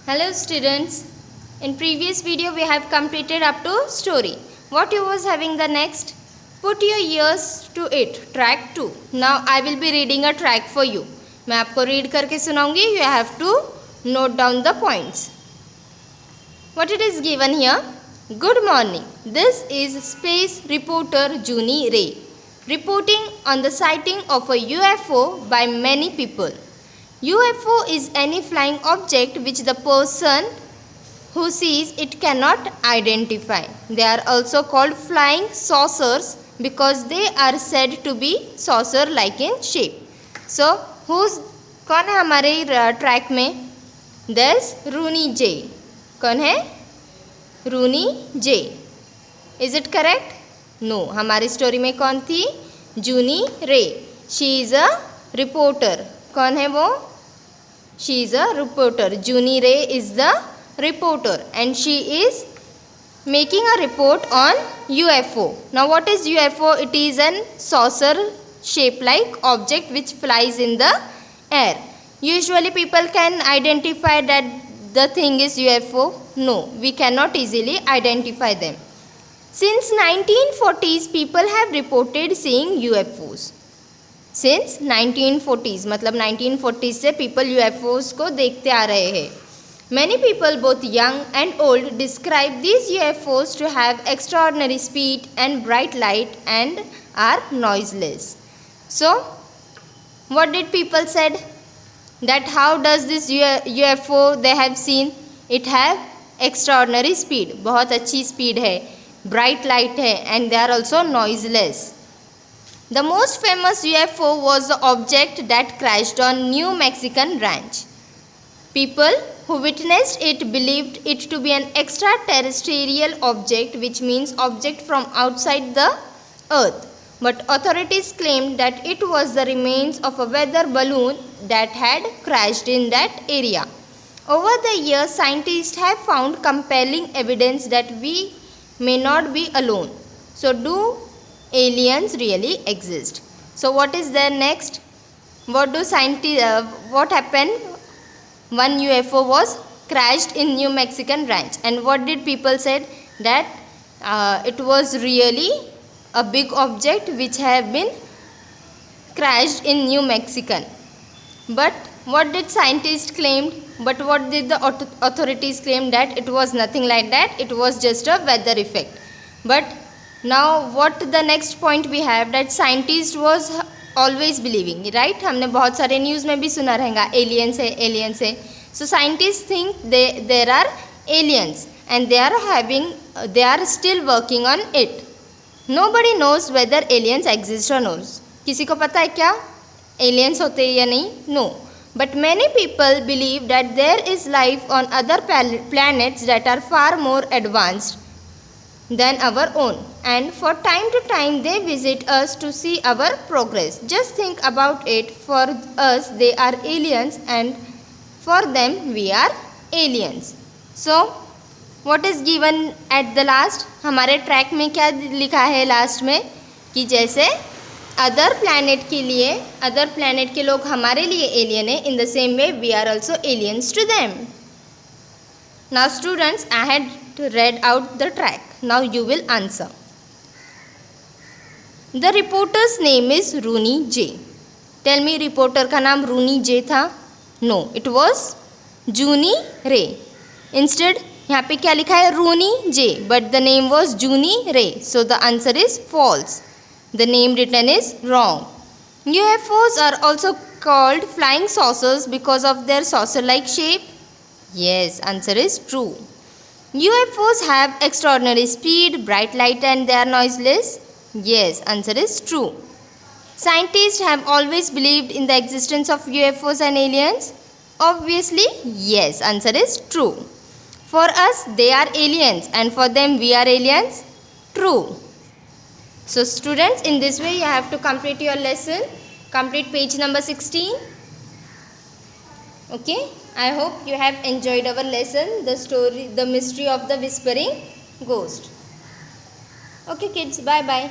Hello students. In previous video we have completed up to story. What you was having the next? Put your ears to it. Track 2. Now I will be reading a track for you. मैं आपको read करके सुनाऊंगी. You have to note down the points. What it is given here? Good morning. This is space reporter Juni Ray reporting on the sighting of a UFO by many people. UFO is any flying object which the person who sees it cannot identify. They are also called flying saucers because they are said to be saucer-like in shape. So, कौन है हमारे track में? There's Rooney J. कौन है? Rooney J. Is it correct? No. हमारी story में कौन थी? Juni Ray. She is a reporter. कौन है वो? She is a reporter. Juni Ray is the reporter and she is making a report on UFO. Now what is UFO? It is an saucer shape like object which flies in the air. Usually people can identify that the thing is UFO. No, we cannot easily identify them. Since 1940s people have reported seeing UFOs. Since 1940s मतलब 1940s से people UFOs को देखते आ रहे हैं. Many people both young and old describe these UFOs to have extraordinary speed and bright light and are noiseless. So what did people said? That how does this UFO they have seen? It have extraordinary speed. बहुत अच्छी speed है, bright light है and they are also noiseless. The most famous UFO was the object that crashed on New Mexican ranch. People who witnessed it believed it to be an extraterrestrial object, which means object from outside the earth. But authorities claimed that it was the remains of a weather balloon that had crashed in that area. Over the years, scientists have found compelling evidence that we may not be alone. So do aliens really exist? So what is there next? What do scientists what happened? One UFO was crashed in New Mexican ranch and what did people said? That it was really a big object which have been crashed in New Mexican. But what did scientists claimed? But what did the authorities claim? That it was nothing like that. It was just a weather effect. But now what the next point we have, that scientist was always believing, right? हमने बहुत सारे news में भी सुना रहेगा aliens है. So scientists think there are aliens and they are still working on it. Nobody knows whether aliens exist or not. किसी को पता है क्या aliens होते हैं या नहीं? No. But many people believe that there is life on other planets that are far more advanced than our own, and for time to time they visit us to see our progress. Just think about it. For us they are aliens and for them we are aliens. So what is given at the last? हमारे track में क्या लिखा है last में? कि जैसे other planet के लोग हमारे लिए एलियन है, in the same way we are also aliens to them. Now students, I had read out the track. Now you will answer. The reporter's name is Rooney J. Tell me, reporter का नाम Rooney J था? No, it was Juni Ray. Instead, यहाँ पे क्या लिखा है? Rooney J. But the name was Juni Ray. So the answer is false. The name written is wrong. UFOs are also called flying saucers because of their saucer-like shape. Yes, answer is true. UFOs have extraordinary speed, bright light and they are noiseless. Yes, answer is true. Scientists have always believed in the existence of UFOs and aliens. Obviously, yes, answer is true. For us, they are aliens and for them we are aliens. True. So students, in this way you have to complete your lesson. Complete page number 16. Okay, I hope you have enjoyed our lesson, the story, the mystery of the whispering ghost. Okay kids, bye bye.